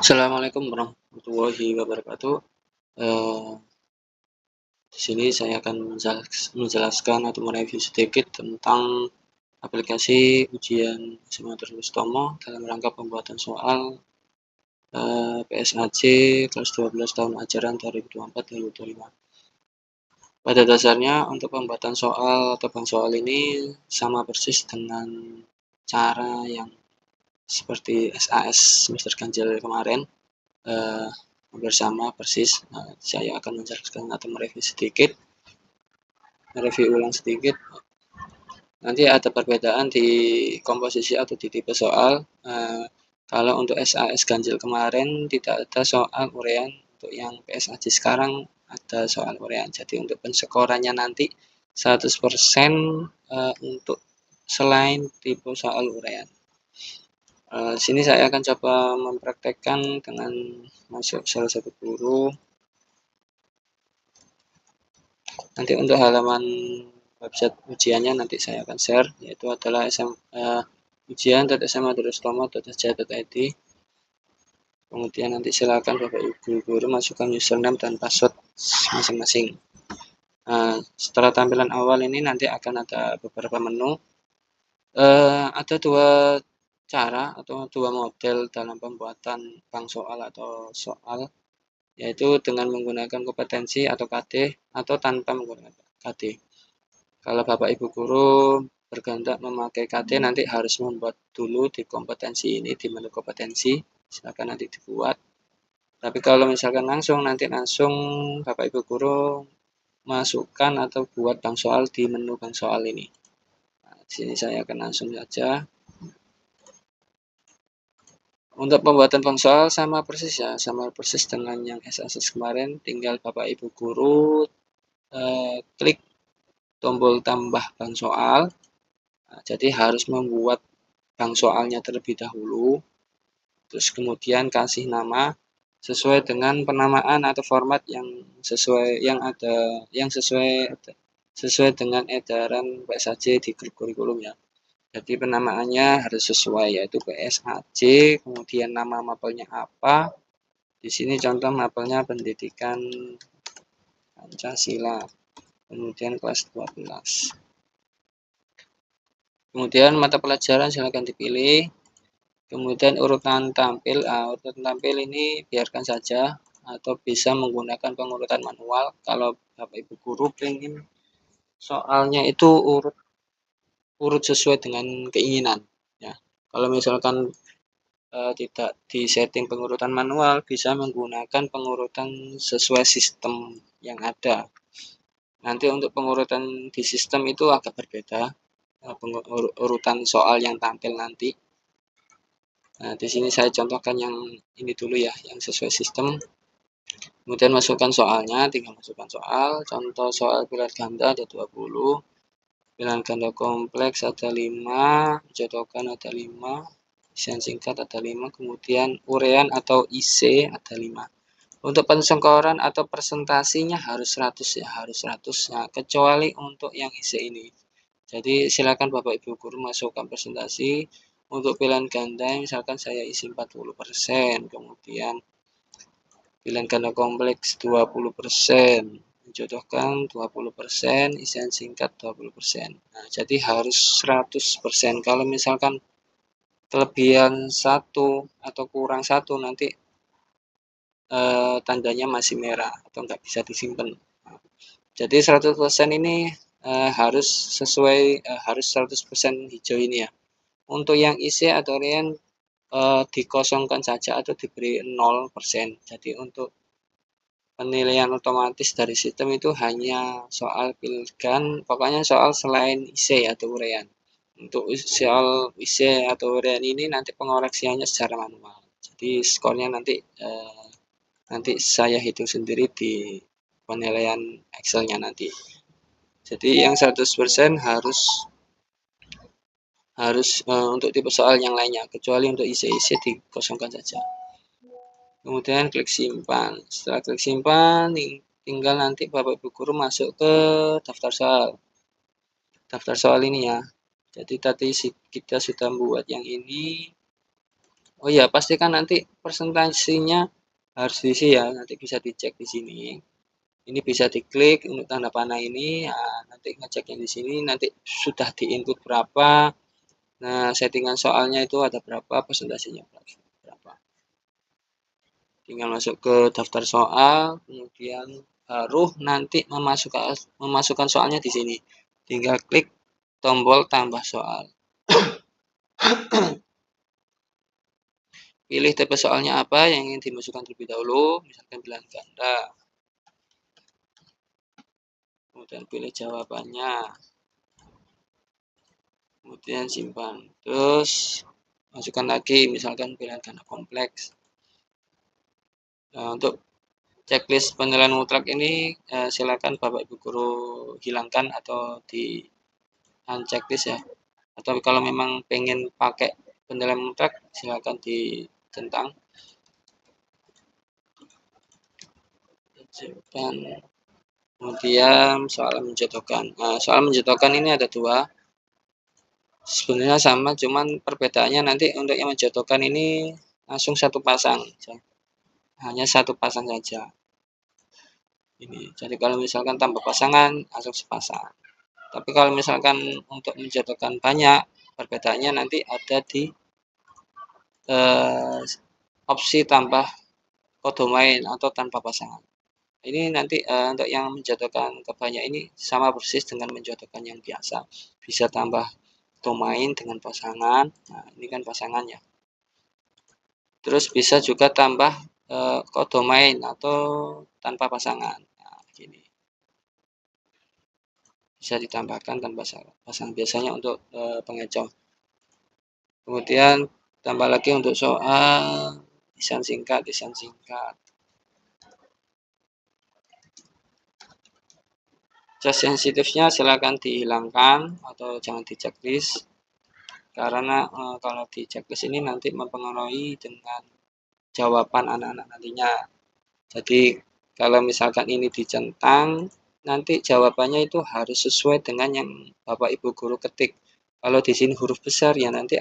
Assalamualaikum warahmatullahi wabarakatuh. Eh, di sini saya akan menjelaskan atau mereview sedikit tentang aplikasi ujian SMA Terus Tomo dalam rangka pembuatan soal PSAJ kelas 12 tahun ajaran 2024-2025. Pada dasarnya untuk pembuatan soal atau bank soal ini sama persis dengan cara yang seperti SAS semester ganjil kemarin. Hampir sama persis. Saya akan menjelaskan atau mereview ulang sedikit. Nanti ada perbedaan di komposisi atau di tipe soal. Kalau untuk SAS ganjil kemarin tidak ada soal uraian, untuk yang PSAJ sekarang ada soal uraian. Jadi untuk penskorannya nanti 100% untuk selain tipe soal uraian. Sini saya akan coba mempraktekkan dengan masuk salah satu guru. Nanti untuk halaman website ujiannya nanti saya akan share, yaitu adalah ujian.sma-tomo.sj.id. Kemudian nanti silakan Bapak Ibu guru masukkan username dan password masing-masing. Setelah tampilan awal ini nanti akan ada beberapa menu. Ada dua cara atau dua model dalam pembuatan bank soal atau soal, yaitu dengan menggunakan kompetensi atau KD atau tanpa menggunakan KD. Kalau Bapak Ibu guru berkehendak memakai KD, nanti harus membuat dulu di kompetensi ini, di menu kompetensi, silakan nanti dibuat. Tapi kalau misalkan nanti langsung Bapak Ibu guru masukkan atau buat bank soal di menu bank soal ini. Di sini saya akan langsung saja. Untuk pembuatan bank soal sama persis dengan yang SAS kemarin, tinggal Bapak Ibu guru klik tombol tambah bank soal. Jadi harus membuat bank soalnya terlebih dahulu, terus kemudian kasih nama sesuai dengan penamaan atau format yang sesuai dengan edaran PSAJ di grup kurikulum ya. Jadi penamaannya harus sesuai, yaitu PSAJ, kemudian nama mapelnya apa. Di sini contoh mapelnya pendidikan Pancasila, kemudian kelas 12. Kemudian mata pelajaran silakan dipilih. Kemudian urutan tampil ini biarkan saja atau bisa menggunakan pengurutan manual kalau Bapak Ibu guru ingin soalnya itu urut sesuai dengan keinginan ya. Kalau misalkan tidak di setting pengurutan manual, bisa menggunakan pengurutan sesuai sistem yang ada. Nanti untuk pengurutan di sistem itu agak berbeda, urutan soal yang tampil nanti. Nah, di sini saya contohkan yang ini dulu ya, yang sesuai sistem. Kemudian masukkan soalnya, tinggal masukkan soal. Contoh soal pilihan ganda ada 20, pilihan ganda kompleks ada 5, jodohkan ada 5, isian singkat ada 5, kemudian urean atau IC ada 5. Untuk pensengkoran atau presentasinya harus 100 ya, harus 100 ya, kecuali untuk yang IC ini. Jadi silakan Bapak Ibu guru masukkan presentasi. Untuk pilihan ganda misalkan saya isi 40%, kemudian pilihan ganda kompleks 20%, menjodohkan 20%, isian singkat 20%. Nah, jadi harus 100%. Kalau misalkan kelebihan 1 atau kurang 1 nanti tandanya masih merah atau nggak bisa disimpan. Jadi 100% ini harus sesuai, harus 100% hijau ini ya. Untuk yang IC atau urean dikosongkan saja atau diberi 0%. Jadi untuk penilaian otomatis dari sistem itu hanya soal pilgan, pokoknya soal selain IC atau urean. Untuk soal IC atau urean ini nanti pengoreksiannya secara manual. Jadi skornya nanti saya hitung sendiri di penilaian Excel-nya nanti. Jadi yang 100% harus untuk tipe soal yang lainnya, kecuali untuk IC dikosongkan saja. Kemudian klik simpan. Setelah klik simpan, tinggal nanti Bapak Ibu guru masuk ke daftar soal. Daftar soal ini ya. Jadi tadi kita sudah membuat yang ini. Oh iya, pastikan nanti presentasinya harus diisi ya, nanti bisa dicek di sini. Ini bisa diklik untuk tanda panah ini, nah, nanti ngeceknya di sini, nanti sudah di-input berapa, nah settingan soalnya itu ada berapa, presentasinya berapa. Tinggal masuk ke daftar soal, kemudian baru nanti memasukkan soalnya di sini. Tinggal klik tombol tambah soal. Pilih tipe soalnya apa yang ingin dimasukkan terlebih dahulu, misalkan pilihan ganda. Kemudian pilih jawabannya. Kemudian simpan. Terus masukkan lagi, misalkan pilihan ganda kompleks. Nah, untuk checklist penilaian mutlak ini silakan Bapak Ibu guru hilangkan atau di unchecklist ya. Atau kalau memang pengen pakai penilaian mutlak silakan ditentang. Dan kemudian soal menjodohkan. Nah, soal menjodohkan ini ada dua. Sebenarnya sama, cuman perbedaannya nanti untuk yang menjodohkan ini langsung satu pasang, hanya satu pasang saja. Ini, jadi kalau misalkan tambah pasangan langsung sepasang. Tapi kalau misalkan untuk menjodohkan banyak, perbedaannya nanti ada di opsi tambah kodomain atau tanpa pasangan. Ini nanti untuk yang menjodohkan ke banyak ini sama persis dengan menjodohkan yang biasa. Bisa tambah domain dengan pasangan. Nah, ini kan pasangannya. Terus bisa juga tambah kodomain atau tanpa pasangan. Nah, gini. Bisa ditambahkan tanpa pasangan biasanya untuk pengecoh. Kemudian tambah lagi untuk soal lisan singkat. Cas sensitifnya silakan dihilangkan atau jangan di checklist karena kalau di checklist ini nanti mempengaruhi dengan jawaban anak-anak nantinya. Jadi kalau misalkan ini dicentang, nanti jawabannya itu harus sesuai dengan yang Bapak Ibu guru ketik. Kalau di sini huruf besar ya nanti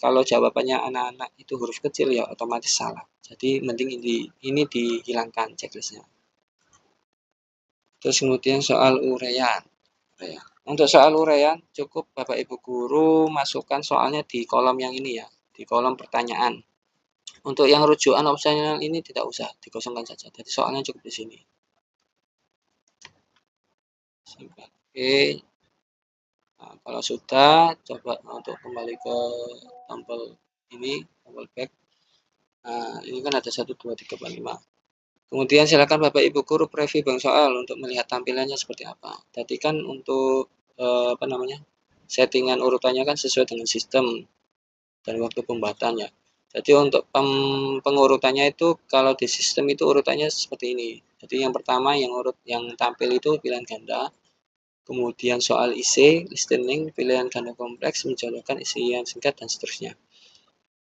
kalau jawabannya anak-anak itu huruf kecil ya otomatis salah. Jadi mending ini dihilangkan checklistnya. Terus kemudian soal uraian. Untuk soal uraian cukup Bapak Ibu guru masukkan soalnya di kolom yang ini ya, di kolom pertanyaan. Untuk yang rujukan opsional ini tidak usah, dikosongkan saja. Jadi soalnya cukup di sini. Oke. Nah, kalau sudah, coba untuk kembali ke tombol ini, tombol back. Nah, ini kan ada 1, 2, 3, 4, 5. Kemudian silakan Bapak Ibu guru preview bang soal untuk melihat tampilannya seperti apa. Tadi kan untuk apa namanya settingan urutannya kan sesuai dengan sistem dan waktu pembuatan ya. Jadi untuk pengurutannya itu kalau di sistem itu urutannya seperti ini. Jadi yang pertama yang tampil itu pilihan ganda, kemudian soal IC, listening, pilihan ganda kompleks, mencontohkan isi yang singkat dan seterusnya.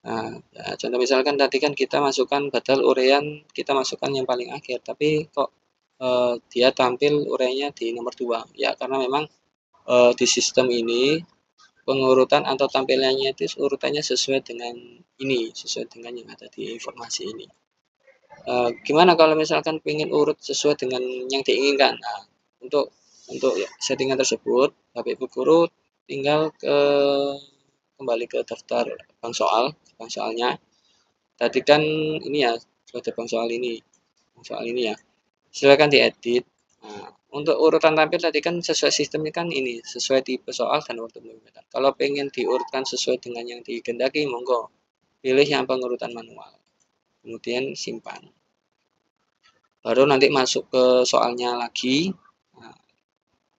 Nah, ya, contoh misalkan tadi kan kita masukkan badal urean, kita masukkan yang paling akhir, tapi kok dia tampil ureanya di nomor 2. Ya karena memang di sistem ini pengurutan atau tampilannya itu urutannya sesuai dengan ini, sesuai dengan yang ada di informasi ini. Gimana kalau misalkan ingin urut sesuai dengan yang diinginkan? Nah, untuk settingan tersebut, Bapak Ibu guru tinggal kembali ke daftar bank soalnya. Tadi kan ini ya, ada bank soal ini ya. Silakan diedit. Nah, untuk urutan tampil tadi kan sesuai sistemnya kan ini, sesuai tipe soal dan waktu pembuatan. Kalau pengen diurutkan sesuai dengan yang dikehendaki, monggo pilih yang pengurutan manual. Kemudian simpan. Baru nanti masuk ke soalnya lagi. Nah,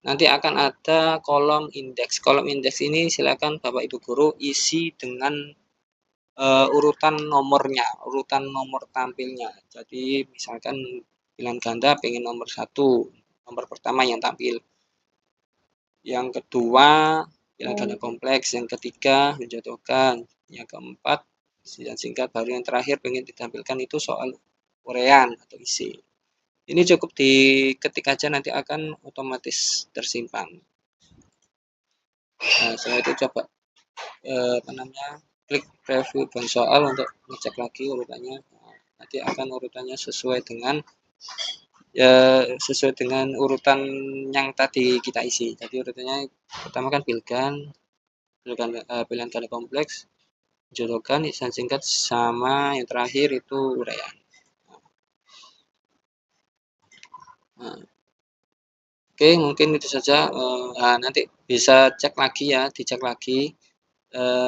nanti akan ada kolom indeks. Kolom indeks ini silakan Bapak Ibu guru isi dengan urutan nomornya, urutan nomor tampilnya. Jadi misalkan pilihan ganda pengen nomor 1, nomor pertama yang tampil. Yang kedua pilihan ganda kompleks, yang ketiga menjodohkan, yang keempat yang singkat, baru yang terakhir pengen ditampilkan itu soal urean atau isi. Ini cukup diketik aja nanti akan otomatis tersimpan. Nah, setelah itu coba apa namanya klik review bank soal untuk ngecek lagi urutannya. Nanti akan urutannya sesuai dengan urutan yang tadi kita isi. Jadi urutannya pertama kan pilihan ganda kompleks, jorokan, isian singkat, sama yang terakhir itu uraian. Nah, oke, mungkin itu saja. Nanti bisa dicek lagi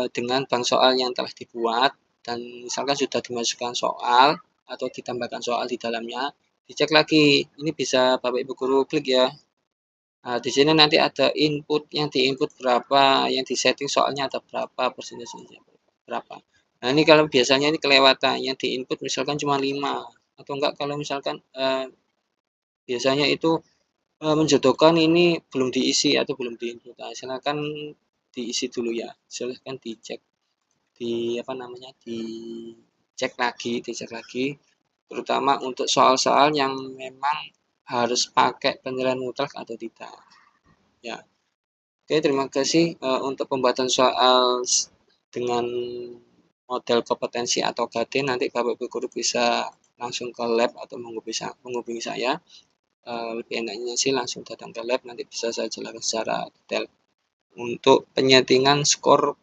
dengan bank soal yang telah dibuat, dan misalkan sudah dimasukkan soal atau ditambahkan soal di dalamnya, dicek lagi. Ini bisa Bapak Ibu guru klik ya. Nah, di sini nanti ada input, yang diinput berapa, yang disetting soalnya ada berapa, persentasenya berapa. Nah, ini kalau biasanya ini kelewatan, yang diinput misalkan cuma 5, atau enggak kalau misalkan biasanya itu menjodohkan ini belum diisi atau belum diinput. Nah, silakan diisi dulu ya. Silakan dicek dicek lagi terutama untuk soal-soal yang memang harus pakai penilaian mutlak atau tidak. Ya. Oke, terima kasih untuk pembuatan soal dengan model kompetensi atau GADE. Nanti Bapak Ibu guru bisa langsung ke lab atau menghubungi saya. Lebih enaknya sih langsung datang ke lab, nanti bisa saya jelaskan secara detail untuk penyetingan skor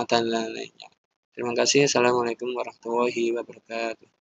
dan lain-lainnya. Terima kasih. Assalamualaikum warahmatullahi wabarakatuh.